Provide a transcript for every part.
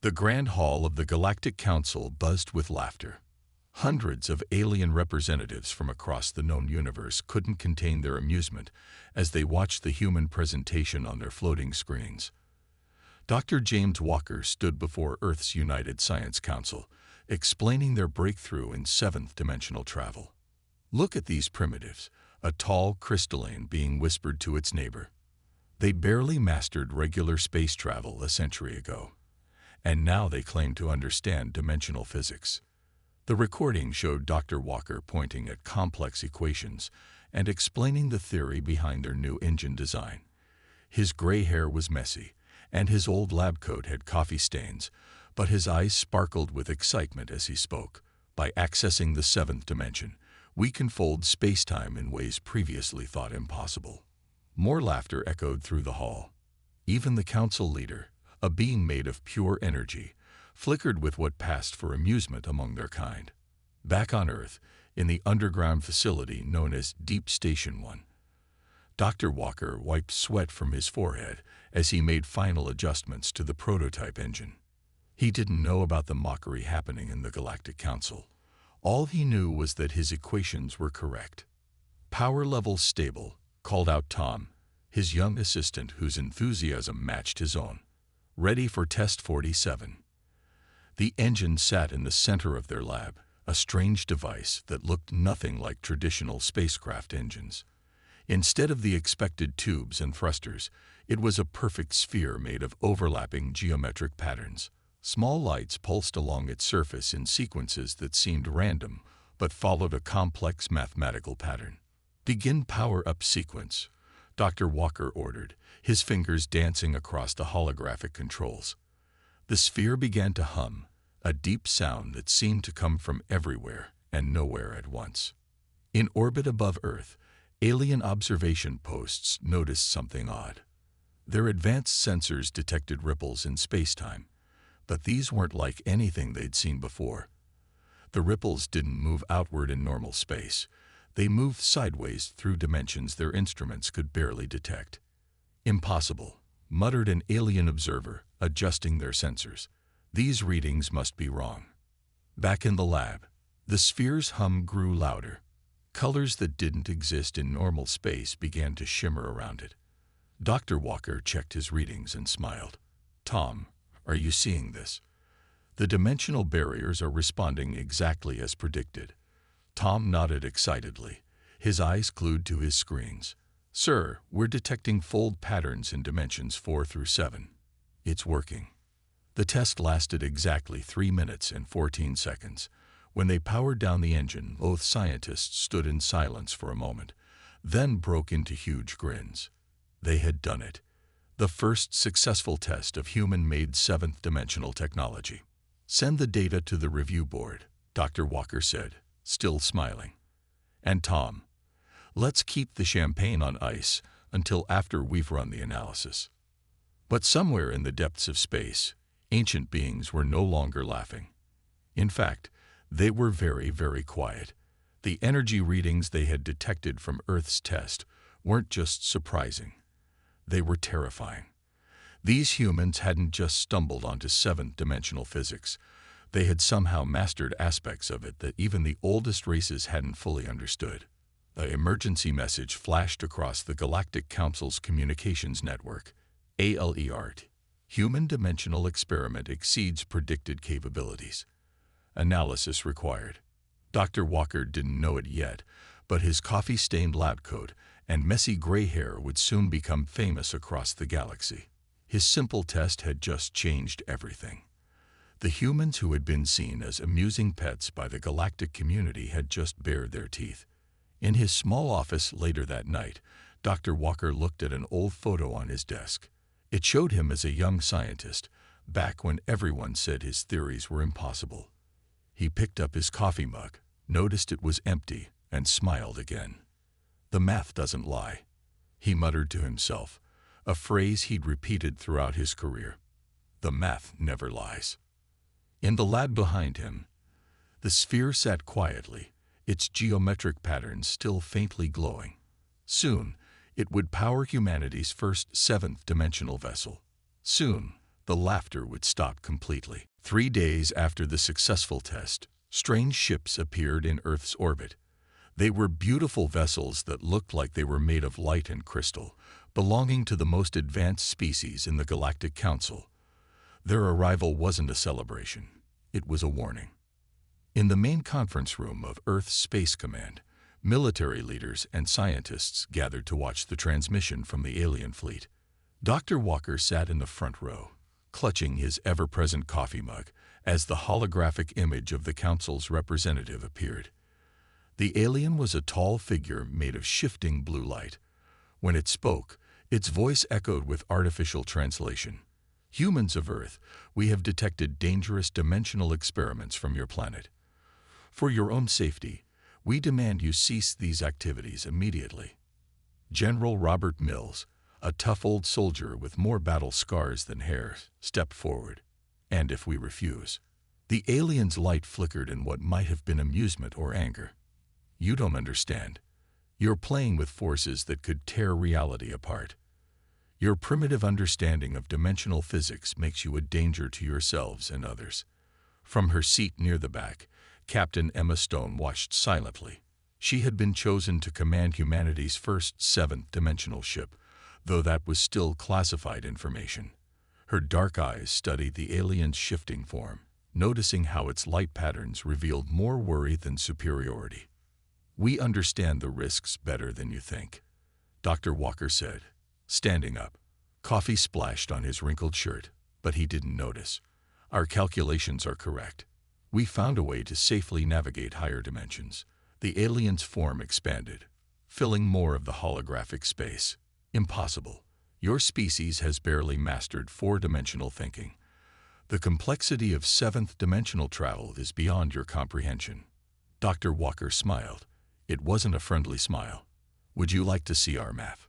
The Grand Hall of the Galactic Council buzzed with laughter. Hundreds of alien representatives from across the known universe couldn't contain their amusement as they watched the human presentation on their floating screens. Dr. James Walker stood before Earth's United Science Council, explaining their breakthrough in seventh-dimensional travel. "Look at these primitives," a tall crystalline being whispered to its neighbor. "They barely mastered regular space travel a century ago, and now they claim to understand dimensional physics." The recording showed Dr. Walker pointing at complex equations and explaining the theory behind their new engine design. His gray hair was messy, and his old lab coat had coffee stains, but his eyes sparkled with excitement as he spoke. "By accessing the seventh dimension, we can fold space-time in ways previously thought impossible." More laughter echoed through the hall. Even the council leader, a being made of pure energy, flickered with what passed for amusement among their kind. Back on Earth, in the underground facility known as Deep Station 1, Dr. Walker wiped sweat from his forehead as he made final adjustments to the prototype engine. He didn't know about the mockery happening in the Galactic Council. All he knew was that his equations were correct. "Power level stable," called out Tom, his young assistant whose enthusiasm matched his own. "Ready for test 47. The engine sat in the center of their lab, a strange device that looked nothing like traditional spacecraft engines. Instead of the expected tubes and thrusters, it was a perfect sphere made of overlapping geometric patterns. Small lights pulsed along its surface in sequences that seemed random, but followed a complex mathematical pattern. "Begin power-up sequence," Dr. Walker ordered, his fingers dancing across the holographic controls. The sphere began to hum, a deep sound that seemed to come from everywhere and nowhere at once. In orbit above Earth, alien observation posts noticed something odd. Their advanced sensors detected ripples in space-time, but these weren't like anything they'd seen before. The ripples didn't move outward in normal space. They moved sideways through dimensions their instruments could barely detect. "Impossible," muttered an alien observer, adjusting their sensors. "These readings must be wrong." Back in the lab, the sphere's hum grew louder. Colors that didn't exist in normal space began to shimmer around it. Dr. Walker checked his readings and smiled. "Tom, are you seeing this? The dimensional barriers are responding exactly as predicted." Tom nodded excitedly, his eyes glued to his screens. "Sir, we're detecting fold patterns in dimensions 4 through 7. It's working." The test lasted exactly 3 minutes and 14 seconds. When they powered down the engine, both scientists stood in silence for a moment, then broke into huge grins. They had done it. The first successful test of human-made seventh-dimensional technology. "Send the data to the review board," Dr. Walker said, still smiling. "And Tom, let's keep the champagne on ice until after we've run the analysis." But somewhere in the depths of space, ancient beings were no longer laughing. In fact, they were very, very quiet. The energy readings they had detected from Earth's test weren't just surprising. They were terrifying. These humans hadn't just stumbled onto seventh-dimensional physics. They had somehow mastered aspects of it that even the oldest races hadn't fully understood. An emergency message flashed across the Galactic Council's communications network. ALERT. Human dimensional experiment exceeds predicted capabilities. Analysis required. Dr. Walker didn't know it yet, but his coffee-stained lab coat and messy gray hair would soon become famous across the galaxy. His simple test had just changed everything. The humans who had been seen as amusing pets by the galactic community had just bared their teeth. In his small office later that night, Dr. Walker looked at an old photo on his desk. It showed him as a young scientist, back when everyone said his theories were impossible. He picked up his coffee mug, noticed it was empty, and smiled again. "The math doesn't lie," he muttered to himself, a phrase he'd repeated throughout his career. "The math never lies." In the lab behind him, the sphere sat quietly, its geometric patterns still faintly glowing. Soon, it would power humanity's first seventh-dimensional vessel. Soon, the laughter would stop completely. 3 days after the successful test, strange ships appeared in Earth's orbit. They were beautiful vessels that looked like they were made of light and crystal, belonging to the most advanced species in the Galactic Council. Their arrival wasn't a celebration. It was a warning. In the main conference room of Earth's Space Command, military leaders and scientists gathered to watch the transmission from the alien fleet. Dr. Walker sat in the front row, clutching his ever-present coffee mug, as the holographic image of the Council's representative appeared. The alien was a tall figure made of shifting blue light. When it spoke, its voice echoed with artificial translation. "Humans of Earth, we have detected dangerous dimensional experiments from your planet. For your own safety, we demand you cease these activities immediately." General Robert Mills, a tough old soldier with more battle scars than hair, stepped forward. "And if we refuse?" The alien's light flickered in what might have been amusement or anger. "You don't understand. You're playing with forces that could tear reality apart. Your primitive understanding of dimensional physics makes you a danger to yourselves and others." From her seat near the back, Captain Emma Stone watched silently. She had been chosen to command humanity's first seventh-dimensional ship, though that was still classified information. Her dark eyes studied the alien's shifting form, noticing how its light patterns revealed more worry than superiority. "We understand the risks better than you think," Dr. Walker said, standing up. Coffee splashed on his wrinkled shirt, but he didn't notice. "Our calculations are correct. We found a way to safely navigate higher dimensions." The alien's form expanded, filling more of the holographic space. "Impossible. Your species has barely mastered four-dimensional thinking. The complexity of seventh-dimensional travel is beyond your comprehension." Dr. Walker smiled. It wasn't a friendly smile. "Would you like to see our math?"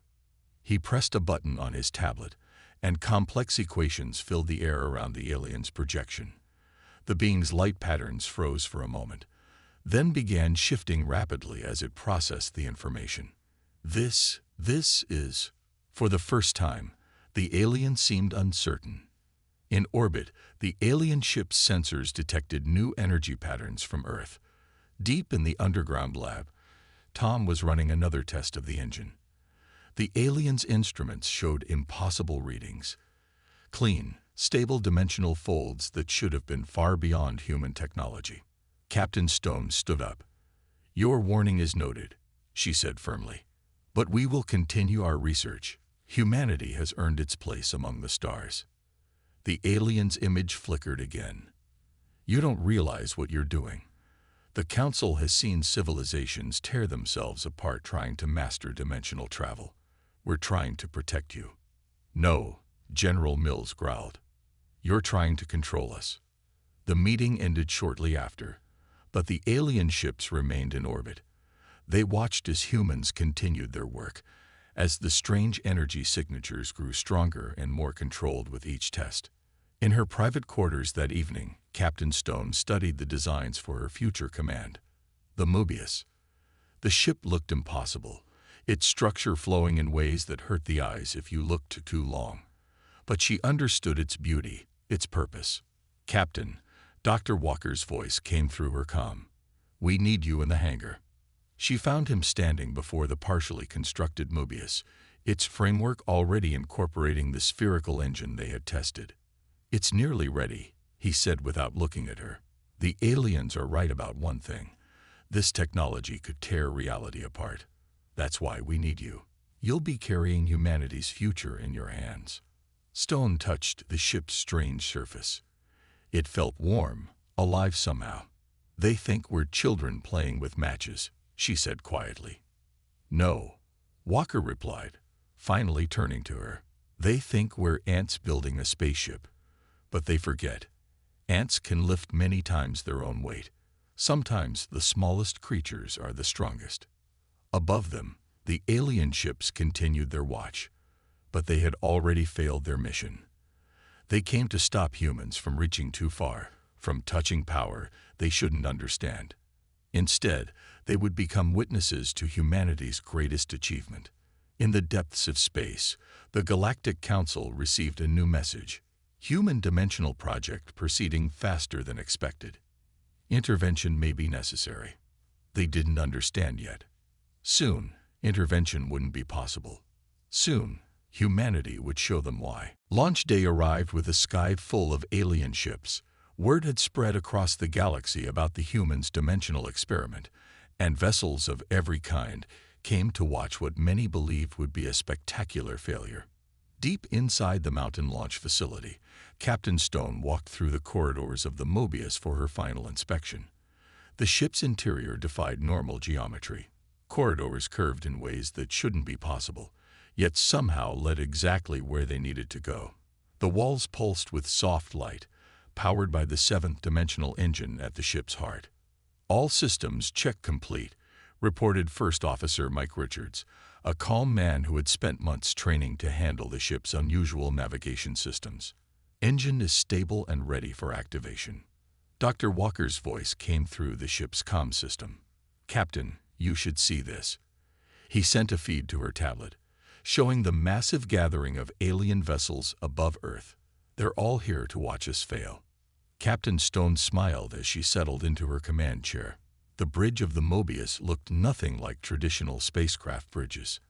He pressed a button on his tablet, and complex equations filled the air around the alien's projection. The being's light patterns froze for a moment, then began shifting rapidly as it processed the information. This is... For the first time, the alien seemed uncertain. In orbit, the alien ship's sensors detected new energy patterns from Earth. Deep in the underground lab, Tom was running another test of the engine. The alien's instruments showed impossible readings. Clean, stable dimensional folds that should have been far beyond human technology. Captain Stone stood up. "Your warning is noted," she said firmly. "But we will continue our research. Humanity has earned its place among the stars." The alien's image flickered again. "You don't realize what you're doing. The Council has seen civilizations tear themselves apart trying to master dimensional travel. We're trying to protect you." "No," General Mills growled. "You're trying to control us." The meeting ended shortly after, but the alien ships remained in orbit. They watched as humans continued their work, as the strange energy signatures grew stronger and more controlled with each test. In her private quarters that evening, Captain Stone studied the designs for her future command. The Mobius. The ship looked impossible, its structure flowing in ways that hurt the eyes if you looked too long. But she understood its beauty, its purpose. "Captain," Dr. Walker's voice came through her comm. "We need you in the hangar." She found him standing before the partially constructed Mobius, its framework already incorporating the spherical engine they had tested. "It's nearly ready," he said without looking at her. "The aliens are right about one thing. This technology could tear reality apart. That's why we need you. You'll be carrying humanity's future in your hands." Stone touched the ship's strange surface. It felt warm, alive somehow. "They think we're children playing with matches," she said quietly. "No," Walker replied, finally turning to her. "They think we're ants building a spaceship. But they forget. Ants can lift many times their own weight. Sometimes the smallest creatures are the strongest." Above them, the alien ships continued their watch, but they had already failed their mission. They came to stop humans from reaching too far, from touching power they shouldn't understand. Instead, they would become witnesses to humanity's greatest achievement. In the depths of space, the Galactic Council received a new message. Human dimensional project proceeding faster than expected. Intervention may be necessary. They didn't understand yet. Soon, intervention wouldn't be possible. Soon, humanity would show them why. Launch day arrived with a sky full of alien ships. Word had spread across the galaxy about the humans' dimensional experiment, and vessels of every kind came to watch what many believed would be a spectacular failure. Deep inside the mountain launch facility, Captain Stone walked through the corridors of the Mobius for her final inspection. The ship's interior defied normal geometry. Corridors curved in ways that shouldn't be possible, yet somehow led exactly where they needed to go. The walls pulsed with soft light, powered by the seventh-dimensional engine at the ship's heart. All systems check complete, reported First Officer Mike Richards, a calm man who had spent months training to handle the ship's unusual navigation systems. Engine is stable and ready for activation. Dr. Walker's voice came through the ship's comm system. Captain, you should see this. He sent a feed to her tablet, showing the massive gathering of alien vessels above Earth. They're all here to watch us fail. Captain Stone smiled as she settled into her command chair. The bridge of the Mobius looked nothing like traditional spacecraft bridges.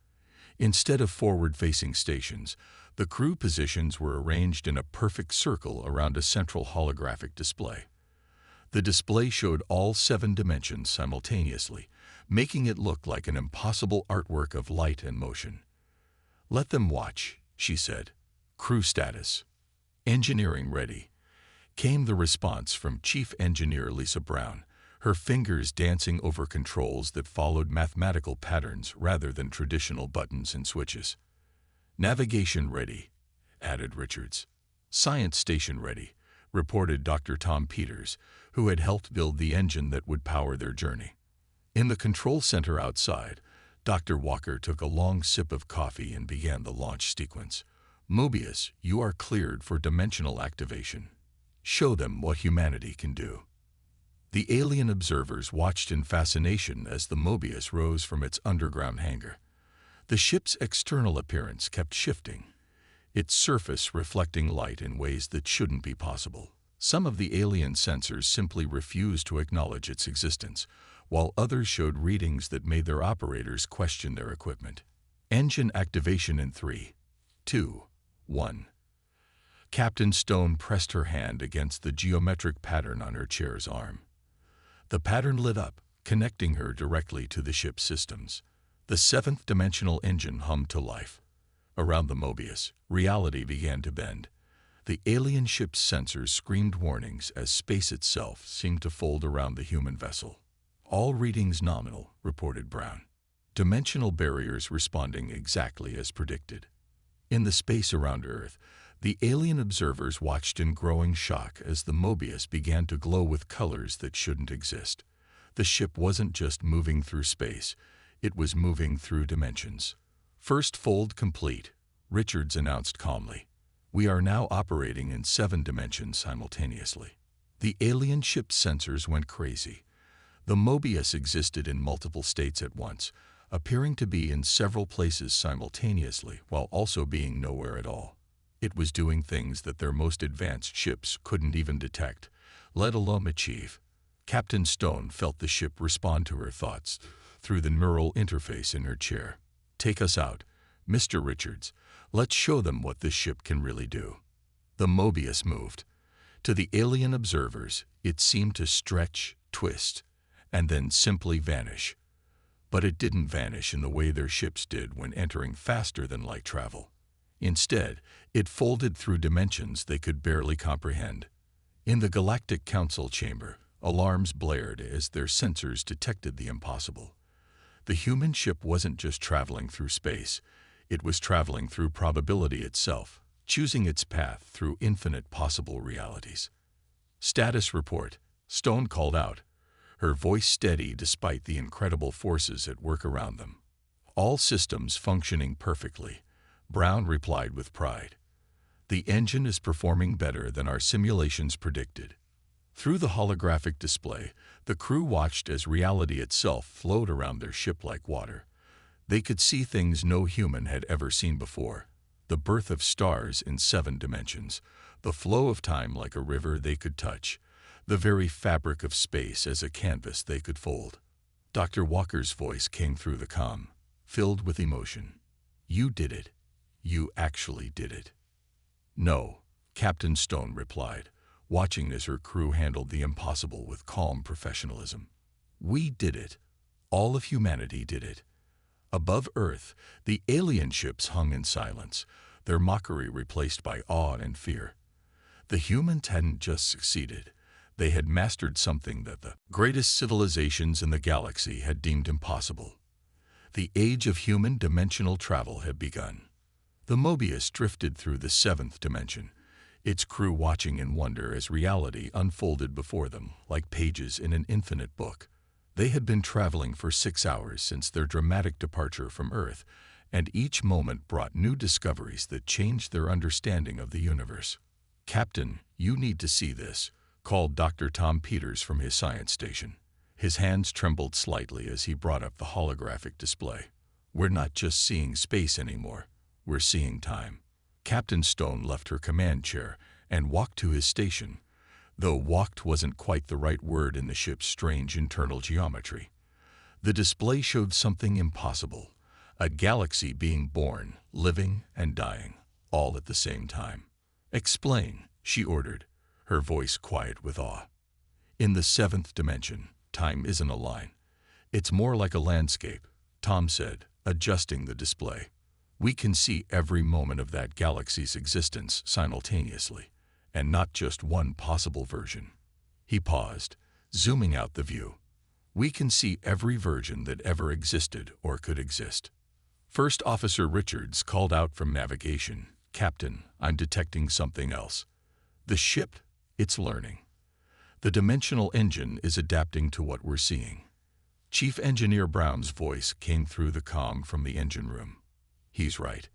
Instead of forward-facing stations, the crew positions were arranged in a perfect circle around a central holographic display. The display showed all 7 dimensions simultaneously, making it look like an impossible artwork of light and motion. "Let them watch," she said. "Crew status. Engineering ready," came the response from Chief Engineer Lisa Brown, her fingers dancing over controls that followed mathematical patterns rather than traditional buttons and switches. "Navigation ready," added Richards. "Science station ready," reported Dr. Tom Peters, who had helped build the engine that would power their journey. In the control center outside, Dr. Walker took a long sip of coffee and began the launch sequence. "Mobius, you are cleared for dimensional activation. Show them what humanity can do." The alien observers watched in fascination as the Mobius rose from its underground hangar. The ship's external appearance kept shifting, its surface reflecting light in ways that shouldn't be possible. Some of the alien sensors simply refused to acknowledge its existence, while others showed readings that made their operators question their equipment. Engine activation in 3, 2, 1. Captain Stone pressed her hand against the geometric pattern on her chair's arm. The pattern lit up, connecting her directly to the ship's systems. The 7th-dimensional engine hummed to life. Around the Mobius, reality began to bend. The alien ship's sensors screamed warnings as space itself seemed to fold around the human vessel. "All readings nominal," reported Brown. "Dimensional barriers responding exactly as predicted." In the space around Earth, the alien observers watched in growing shock as the Mobius began to glow with colors that shouldn't exist. The ship wasn't just moving through space, it was moving through dimensions. "First fold complete," Richards announced calmly. "We are now operating in 7 dimensions simultaneously." The alien ship's sensors went crazy. The Mobius existed in multiple states at once, appearing to be in several places simultaneously while also being nowhere at all. It was doing things that their most advanced ships couldn't even detect, let alone achieve. Captain Stone felt the ship respond to her thoughts through the neural interface in her chair. "Take us out, Mr. Richards. Let's show them what this ship can really do." The Mobius moved. To the alien observers, it seemed to stretch, twist, and then simply vanish. But it didn't vanish in the way their ships did when entering faster than light travel. Instead, it folded through dimensions they could barely comprehend. In the Galactic Council chamber, alarms blared as their sensors detected the impossible. The human ship wasn't just traveling through space, it was traveling through probability itself, choosing its path through infinite possible realities. "Status report," Stone called out, her voice steady despite the incredible forces at work around them. "All systems functioning perfectly," Brown replied with pride. "The engine is performing better than our simulations predicted." Through the holographic display, the crew watched as reality itself flowed around their ship like water. They could see things no human had ever seen before. The birth of stars in 7 dimensions, The flow of time like a river they could touch, the very fabric of space as a canvas they could fold. Dr. Walker's voice came through the comm, filled with emotion. "You did it. You actually did it." "No," Captain Stone replied, watching as her crew handled the impossible with calm professionalism. "We did it. All of humanity did it." Above Earth, the alien ships hung in silence, their mockery replaced by awe and fear. The humans hadn't just succeeded. They had mastered something that the greatest civilizations in the galaxy had deemed impossible. The age of human dimensional travel had begun. The Mobius drifted through the seventh dimension, its crew watching in wonder as reality unfolded before them like pages in an infinite book. They had been traveling for 6 hours since their dramatic departure from Earth, and each moment brought new discoveries that changed their understanding of the universe. "Captain, you need to see this," called Dr. Tom Peters from his science station. His hands trembled slightly as he brought up the holographic display. "We're not just seeing space anymore. We're seeing time." Captain Stone left her command chair and walked to his station, though walked wasn't quite the right word in the ship's strange internal geometry. The display showed something impossible, a galaxy being born, living, and dying, all at the same time. "Explain," she ordered, her voice quiet with awe. "In the seventh dimension, time isn't a line. It's more like a landscape," Tom said, adjusting the display. "We can see every moment of that galaxy's existence simultaneously, and not just one possible version." He paused, zooming out the view. "We can see every version that ever existed or could exist." First Officer Richards called out from navigation, "Captain, I'm detecting something else. The ship, it's learning. The dimensional engine is adapting to what we're seeing." Chief Engineer Brown's voice came through the comm from the engine room. "He's right.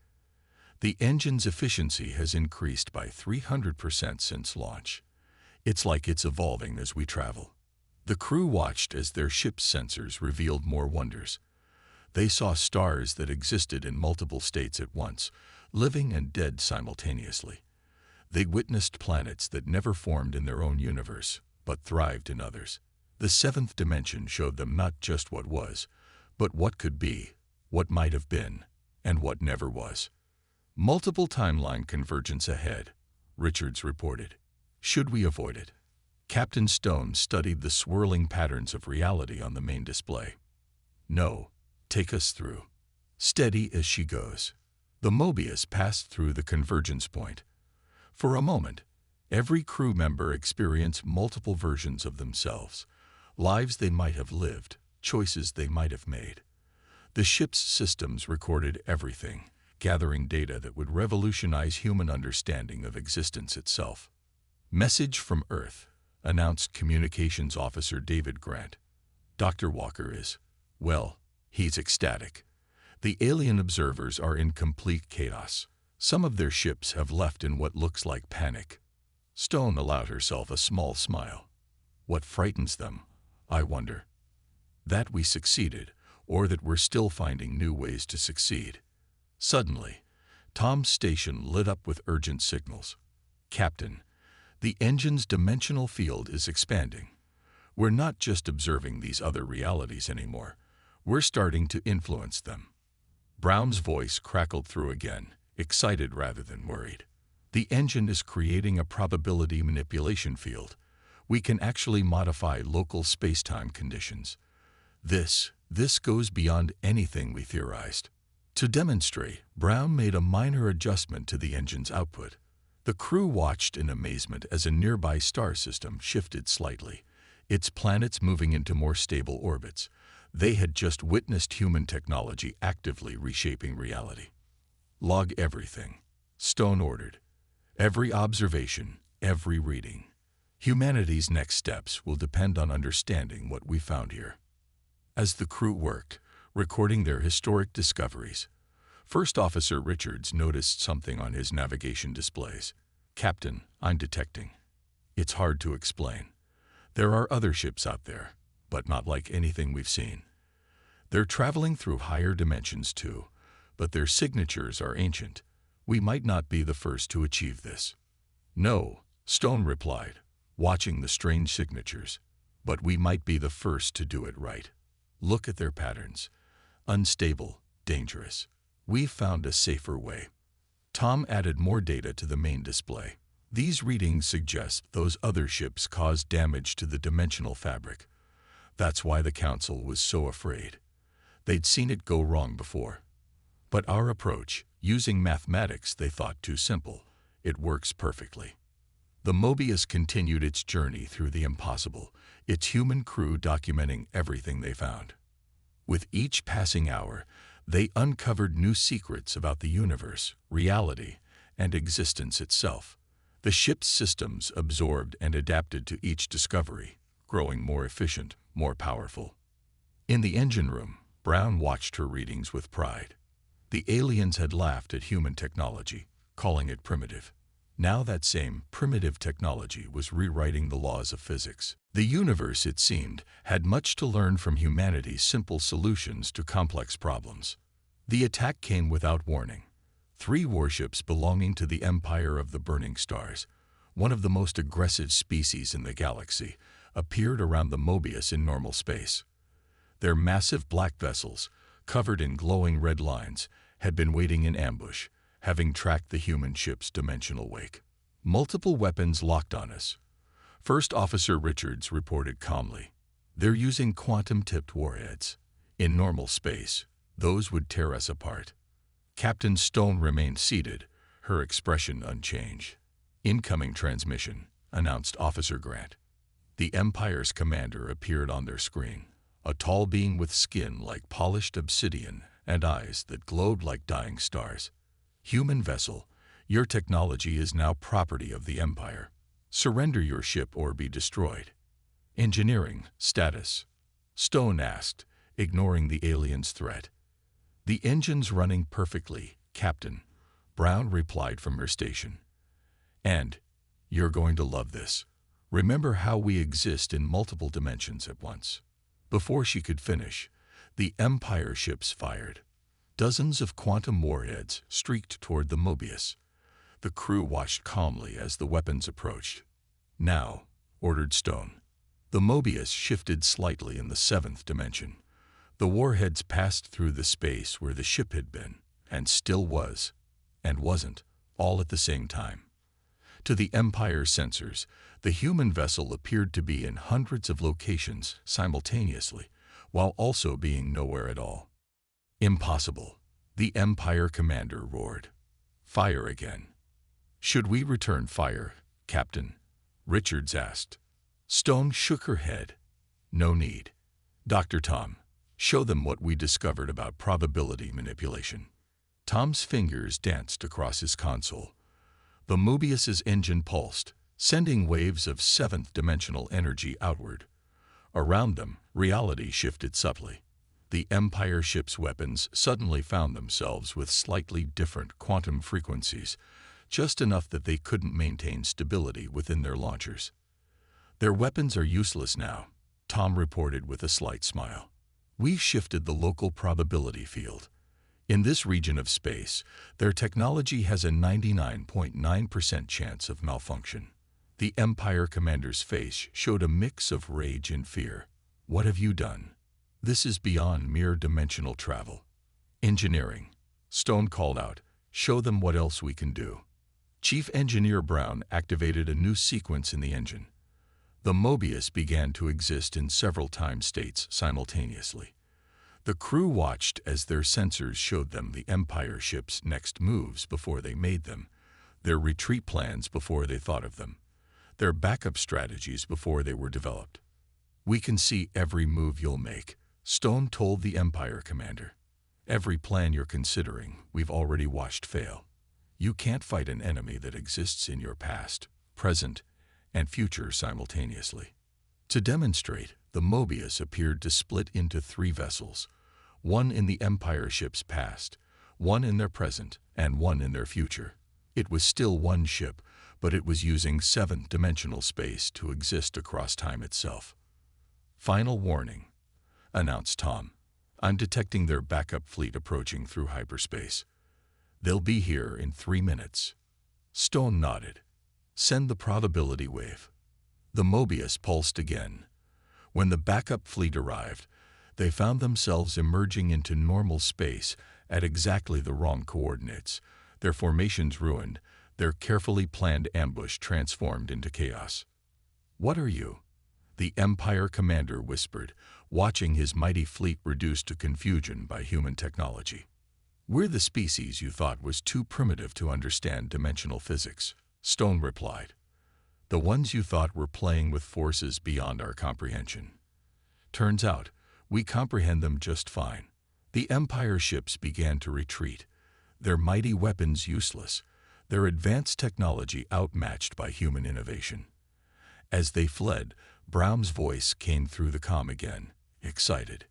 The engine's efficiency has increased by 300% since launch. It's like it's evolving as we travel." The crew watched as their ship's sensors revealed more wonders. They saw stars that existed in multiple states at once, living and dead simultaneously. They witnessed planets that never formed in their own universe, but thrived in others. The seventh dimension showed them not just what was, but what could be, what might have been, and what never was. "Multiple timeline convergence ahead," Richards reported. "Should we avoid it?" Captain Stone studied the swirling patterns of reality on the main display. "No, take us through." Steady as she goes. The Mobius passed through the convergence point. For a moment, every crew member experienced multiple versions of themselves, lives they might have lived, choices they might have made. The ship's systems recorded everything, gathering data that would revolutionize human understanding of existence itself. "Message from Earth," announced Communications Officer David Grant. "Dr. Walker is, well, he's ecstatic. The alien observers are in complete chaos. Some of their ships have left in what looks like panic." Stone allowed herself a small smile. "What frightens them, I wonder?" "That we succeeded, or that we're still finding new ways to succeed." Suddenly, Tom's station lit up with urgent signals. "Captain, the engine's dimensional field is expanding. We're not just observing these other realities anymore. We're starting to influence them." Brown's voice crackled through again, excited rather than worried. "The engine is creating a probability manipulation field. We can actually modify local space-time conditions. This goes beyond anything we theorized." To demonstrate, Brown made a minor adjustment to the engine's output. The crew watched in amazement as a nearby star system shifted slightly, its planets moving into more stable orbits. They had just witnessed human technology actively reshaping reality. "Log everything," Stone ordered. "Every observation, every reading. Humanity's next steps will depend on understanding what we found here." As the crew worked, recording their historic discoveries, First Officer Richards noticed something on his navigation displays. "Captain, I'm detecting. It's hard to explain. There are other ships out there, but not like anything we've seen. They're traveling through higher dimensions too, but their signatures are ancient. We might not be the first to achieve this." "No," Stone replied, watching the strange signatures. "But we might be the first to do it right. Look at their patterns. Unstable, dangerous. We've found a safer way." Tom added more data to the main display. These readings suggest those other ships caused damage to the dimensional fabric. That's why the Council was so afraid. They'd seen it go wrong before. But our approach, using mathematics they thought too simple, it works perfectly. The Mobius continued its journey through the impossible, its human crew documenting everything they found. With each passing hour, they uncovered new secrets about the universe, reality, and existence itself. The ship's systems absorbed and adapted to each discovery, growing more efficient, more powerful. In the engine room, Brown watched her readings with pride. The aliens had laughed at human technology, calling it primitive. Now that same primitive technology was rewriting the laws of physics. The universe, it seemed, had much to learn from humanity's simple solutions to complex problems. The attack came without warning. 3 warships belonging to the Empire of the Burning Stars, one of the most aggressive species in the galaxy, appeared around the Mobius in normal space. Their massive black vessels, covered in glowing red lines, had been waiting in ambush, having tracked the human ship's dimensional wake. Multiple weapons locked on us. First Officer Richards reported calmly, "They're using quantum-tipped warheads. In normal space, those would tear us apart." Captain Stone remained seated, her expression unchanged. "Incoming transmission," announced Officer Grant. The Empire's commander appeared on their screen, a tall being with skin like polished obsidian and eyes that glowed like dying stars. "Human vessel, your technology is now property of the Empire. Surrender your ship or be destroyed." "Engineering status?" Stone asked, ignoring the alien's threat. "The engine's running perfectly, Captain," Brown replied from her station. "And you're going to love this. Remember how we exist in multiple dimensions at once." Before she could finish, the Empire ships fired. Dozens of quantum warheads streaked toward the Mobius. The crew watched calmly as the weapons approached. "Now," ordered Stone. The Mobius shifted slightly in the 7th dimension. The warheads passed through the space where the ship had been, and still was, and wasn't, all at the same time. To the Empire sensors, the human vessel appeared to be in hundreds of locations simultaneously, while also being nowhere at all. "Impossible," the Empire commander roared. "Fire again." "Should we return fire, Captain?" Richards asked. Stone shook her head. "No need. Dr. Tom, show them what we discovered about probability manipulation." Tom's fingers danced across his console. The Mobius's engine pulsed, sending waves of 7th-dimensional energy outward. Around them, reality shifted subtly. The Empire ship's weapons suddenly found themselves with slightly different quantum frequencies, just enough that they couldn't maintain stability within their launchers. "Their weapons are useless now," Tom reported with a slight smile. "We shifted the local probability field. In this region of space, their technology has a 99.9% chance of malfunction." The Empire commander's face showed a mix of rage and fear. "What have you done? This is beyond mere dimensional travel." "Engineering," Stone called out. "Show them what else we can do." Chief Engineer Brown activated a new sequence in the engine. The Mobius began to exist in several time states simultaneously. The crew watched as their sensors showed them the Empire ship's next moves before they made them, their retreat plans before they thought of them, their backup strategies before they were developed. "We can see every move you'll make," Stone told the Empire commander. "Every plan you're considering, we've already watched fail. You can't fight an enemy that exists in your past, present, and future simultaneously." To demonstrate, the Mobius appeared to split into 3 vessels, one in the Empire ship's past, one in their present, and one in their future. It was still one ship, but it was using 7th-dimensional space to exist across time itself. "Final warning," announced Tom. "I'm detecting their backup fleet approaching through hyperspace. They'll be here in 3 minutes." Stone nodded. Send the probability wave. The Mobius pulsed again. When the backup fleet arrived, they found themselves emerging into normal space at exactly the wrong coordinates, their formations ruined, their carefully planned ambush transformed into chaos. "What are you?" the Empire commander whispered, watching his mighty fleet reduced to confusion by human technology. "We're the species you thought was too primitive to understand dimensional physics," Stone replied. "The ones you thought were playing with forces beyond our comprehension. Turns out, we comprehend them just fine." The Empire ships began to retreat, their mighty weapons useless, their advanced technology outmatched by human innovation. As they fled, Brown's voice came through the comm again, excited.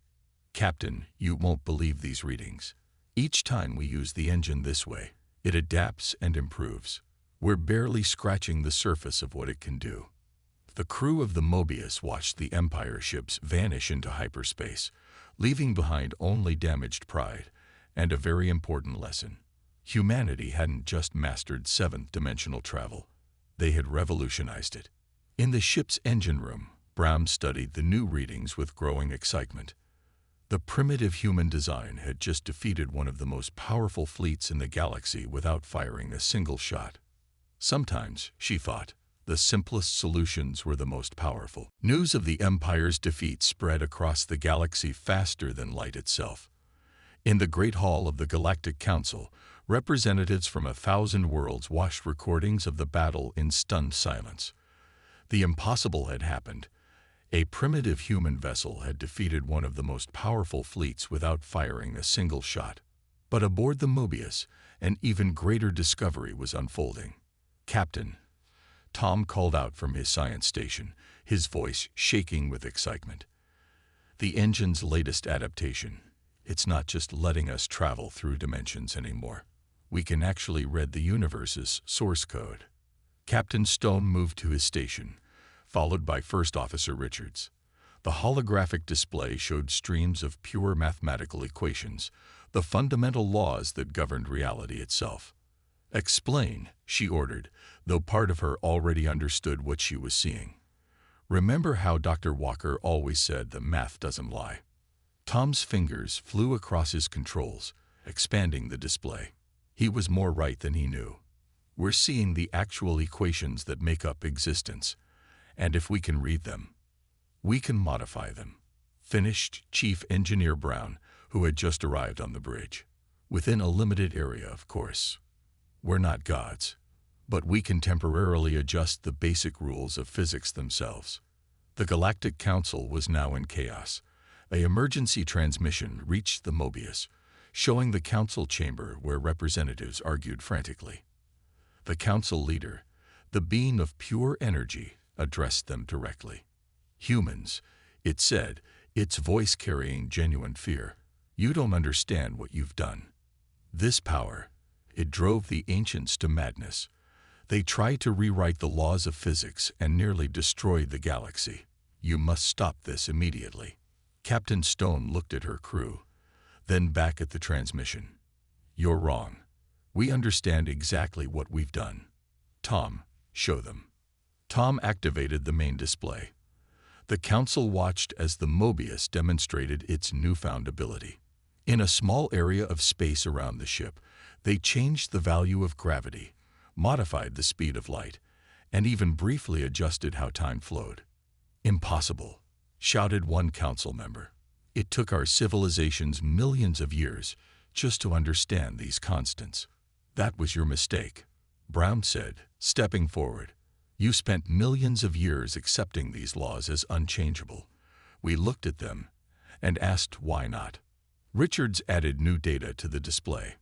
"Captain, you won't believe these readings. Each time we use the engine this way, it adapts and improves. We're barely scratching the surface of what it can do." The crew of the Mobius watched the Empire ships vanish into hyperspace, leaving behind only damaged pride and a very important lesson. Humanity hadn't just mastered seventh-dimensional travel. They had revolutionized it. In the ship's engine room, Brown studied the new readings with growing excitement. The primitive human design had just defeated one of the most powerful fleets in the galaxy without firing a single shot. Sometimes, she thought, the simplest solutions were the most powerful. News of the Empire's defeat spread across the galaxy faster than light itself. In the Great Hall of the Galactic Council, representatives from 1,000 worlds watched recordings of the battle in stunned silence. The impossible had happened. A primitive human vessel had defeated one of the most powerful fleets without firing a single shot. But aboard the Mobius, an even greater discovery was unfolding. "Captain," Tom called out from his science station, his voice shaking with excitement. "The engine's latest adaptation. It's not just letting us travel through dimensions anymore. We can actually read the universe's source code." Captain Stone moved to his station, followed by First Officer Richards. The holographic display showed streams of pure mathematical equations, the fundamental laws that governed reality itself. "Explain," she ordered, though part of her already understood what she was seeing. "Remember how Dr. Walker always said that math doesn't lie?" Tom's fingers flew across his controls, expanding the display. He was more right than he knew. "We're seeing the actual equations that make up existence, and if we can read them, we can modify them," finished Chief Engineer Brown, who had just arrived on the bridge. "Within a limited area, of course. We're not gods, but we can temporarily adjust the basic rules of physics themselves." The Galactic Council was now in chaos. An emergency transmission reached the Mobius, showing the council chamber where representatives argued frantically. The council leader, the being of pure energy, addressed them directly. "Humans," it said, its voice carrying genuine fear, "you don't understand what you've done. This power, it drove the ancients to madness. They tried to rewrite the laws of physics and nearly destroyed the galaxy. You must stop this immediately." Captain Stone looked at her crew, then back at the transmission. "You're wrong. We understand exactly what we've done. Tom, show them." Tom activated the main display. The council watched as the Mobius demonstrated its newfound ability. In a small area of space around the ship, they changed the value of gravity, modified the speed of light, and even briefly adjusted how time flowed. "Impossible," shouted one council member. "It took our civilizations millions of years just to understand these constants." "That was your mistake," Brown said, stepping forward. "You spent millions of years accepting these laws as unchangeable. We looked at them and asked why not." Richards added new data to the display.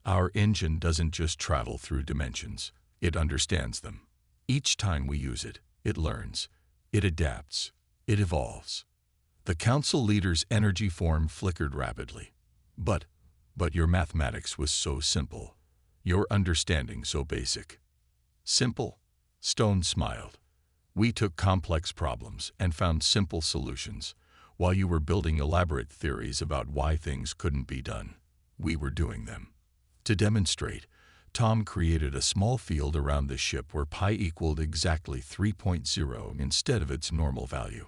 "Our engine doesn't just travel through dimensions, it understands them. Each time we use it, it learns, it adapts, it evolves." The council leader's energy form flickered rapidly. But your mathematics was so simple. Your understanding so basic." "Simple?" Stone smiled. "We took complex problems and found simple solutions, while you were building elaborate theories about why things couldn't be done. We were doing them." To demonstrate, Tom created a small field around the ship where pi equaled exactly 3.0 instead of its normal value.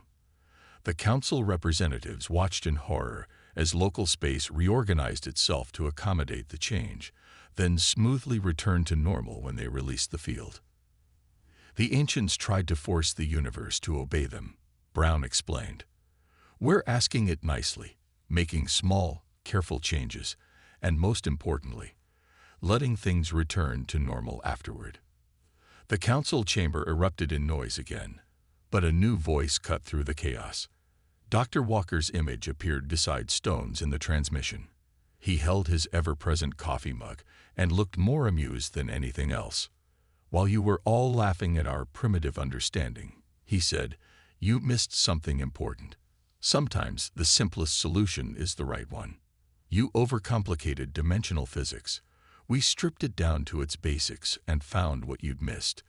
The council representatives watched in horror as local space reorganized itself to accommodate the change, then smoothly returned to normal when they released the field. The ancients tried to force the universe to obey them, Brown explained. We're asking it nicely, making small, careful changes, and most importantly, letting things return to normal afterward. The council chamber erupted in noise again, but a new voice cut through the chaos. Dr. Walker's image appeared beside Stone's in the transmission. He held his ever-present coffee mug and looked more amused than anything else. While you were all laughing at our primitive understanding, he said, you missed something important. Sometimes the simplest solution is the right one. You overcomplicated dimensional physics. We stripped it down to its basics and found what you'd missed.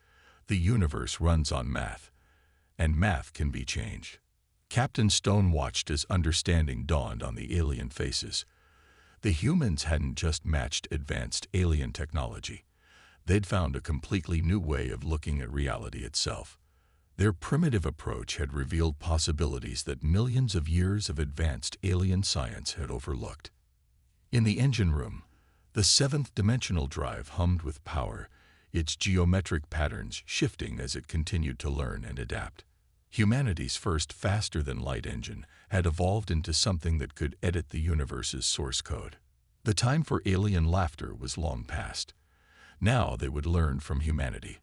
The universe runs on math, and math can be changed. Captain Stone watched as understanding dawned on the alien faces. The humans hadn't just matched advanced alien technology. They'd found a completely new way of looking at reality itself. Their primitive approach had revealed possibilities that millions of years of advanced alien science had overlooked. In the engine room, the seventh-dimensional drive hummed with power, its geometric patterns shifting as it continued to learn and adapt. Humanity's first faster-than-light engine had evolved into something that could edit the universe's source code. The time for alien laughter was long past. Now they would learn from humanity.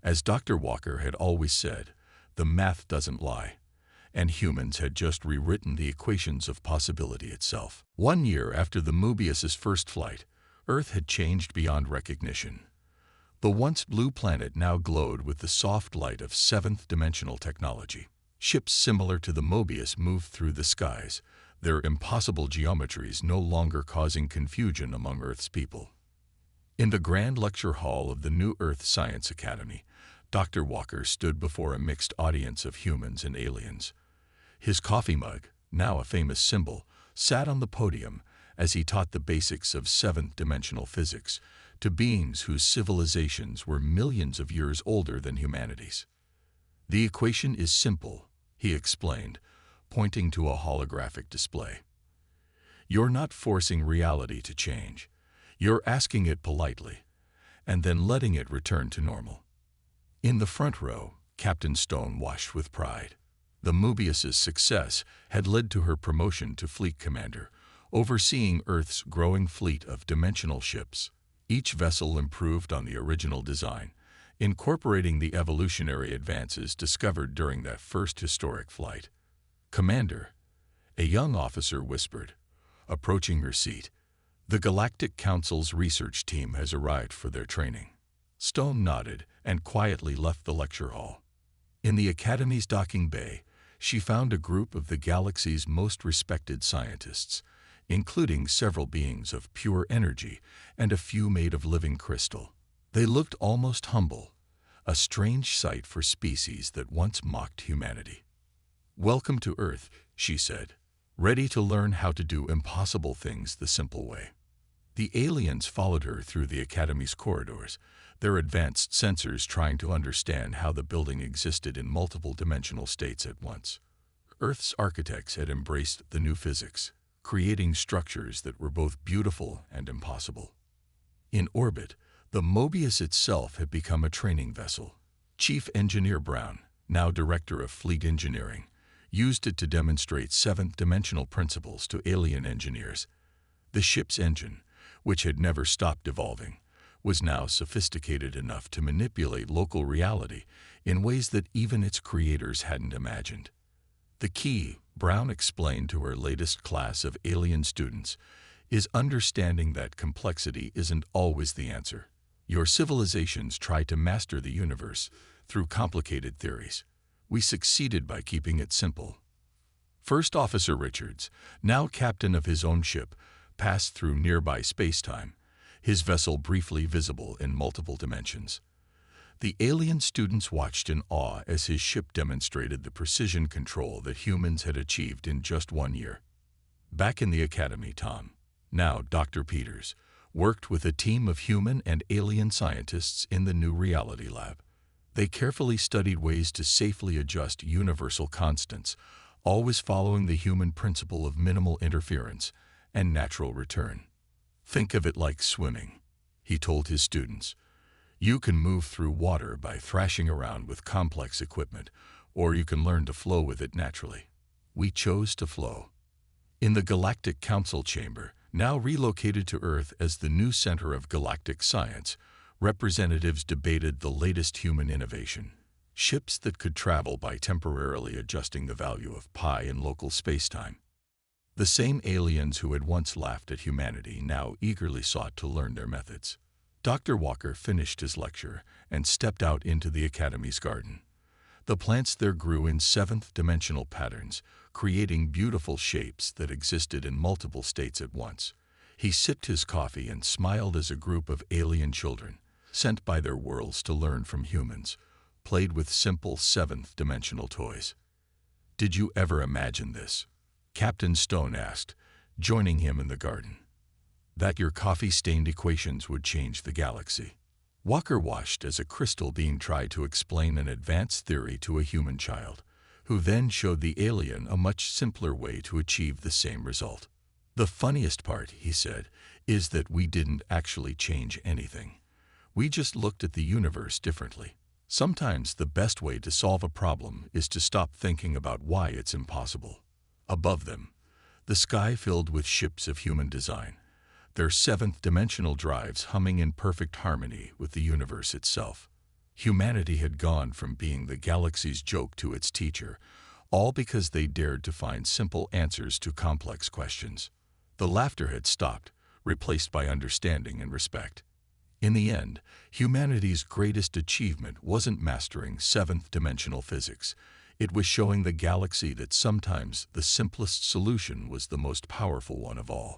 As Dr. Walker had always said, the math doesn't lie, and humans had just rewritten the equations of possibility itself. 1 year after the Mobius's first flight, Earth had changed beyond recognition. The once blue planet now glowed with the soft light of seventh-dimensional technology. Ships similar to the Mobius moved through the skies, their impossible geometries no longer causing confusion among Earth's people. In the grand lecture hall of the New Earth Science Academy, Dr. Walker stood before a mixed audience of humans and aliens. His coffee mug, now a famous symbol, sat on the podium as he taught the basics of seventh-dimensional physics to beings whose civilizations were millions of years older than humanity's. The equation is simple, he explained, pointing to a holographic display. You're not forcing reality to change. You're asking it politely, and then letting it return to normal. In the front row, Captain Stone watched with pride. The Mobius's success had led to her promotion to fleet commander, overseeing Earth's growing fleet of dimensional ships. Each vessel improved on the original design, incorporating the evolutionary advances discovered during that first historic flight. Commander, a young officer whispered, approaching her seat, the Galactic Council's research team has arrived for their training. Stone nodded and quietly left the lecture hall. In the Academy's docking bay, she found a group of the galaxy's most respected scientists, including several beings of pure energy and a few made of living crystal. They looked almost humble, a strange sight for species that once mocked humanity. Welcome to Earth, she said, ready to learn how to do impossible things the simple way. The aliens followed her through the Academy's corridors, their advanced sensors trying to understand how the building existed in multiple dimensional states at once. Earth's architects had embraced the new physics, creating structures that were both beautiful and impossible. In orbit, the Mobius itself had become a training vessel. Chief Engineer Brown, now Director of Fleet Engineering, used it to demonstrate seventh-dimensional principles to alien engineers. The ship's engine, which had never stopped evolving, was now sophisticated enough to manipulate local reality in ways that even its creators hadn't imagined. The key, Brown explained to her latest class of alien students, is understanding that complexity isn't always the answer. Your civilizations try to master the universe through complicated theories. We succeeded by keeping it simple. First Officer Richards, now captain of his own ship, passed through nearby space-time, his vessel briefly visible in multiple dimensions. The alien students watched in awe as his ship demonstrated the precision control that humans had achieved in just 1 year. Back in the Academy, Tom, now Dr. Peters, worked with a team of human and alien scientists in the New Reality Lab. They carefully studied ways to safely adjust universal constants, always following the human principle of minimal interference and natural return. "Think of it like swimming," he told his students. "You can move through water by thrashing around with complex equipment, or you can learn to flow with it naturally. We chose to flow." In the Galactic Council chamber, now relocated to Earth as the new center of galactic science, representatives debated the latest human innovation: ships that could travel by temporarily adjusting the value of pi in local spacetime. The same aliens who had once laughed at humanity now eagerly sought to learn their methods. Dr. Walker finished his lecture and stepped out into the Academy's garden. The plants there grew in seventh-dimensional patterns, creating beautiful shapes that existed in multiple states at once. He sipped his coffee and smiled as a group of alien children, sent by their worlds to learn from humans, played with simple seventh-dimensional toys. "Did you ever imagine this?" Captain Stone asked, joining him in the garden. "That your coffee-stained equations would change the galaxy?" Walker watched as a crystal being tried to explain an advanced theory to a human child, who then showed the alien a much simpler way to achieve the same result. "The funniest part," he said, "is that we didn't actually change anything. We just looked at the universe differently. Sometimes the best way to solve a problem is to stop thinking about why it's impossible." Above them, the sky filled with ships of human design, their seventh-dimensional drives humming in perfect harmony with the universe itself. Humanity had gone from being the galaxy's joke to its teacher, all because they dared to find simple answers to complex questions. The laughter had stopped, replaced by understanding and respect. In the end, humanity's greatest achievement wasn't mastering seventh-dimensional physics. It was showing the galaxy that sometimes the simplest solution was the most powerful one of all.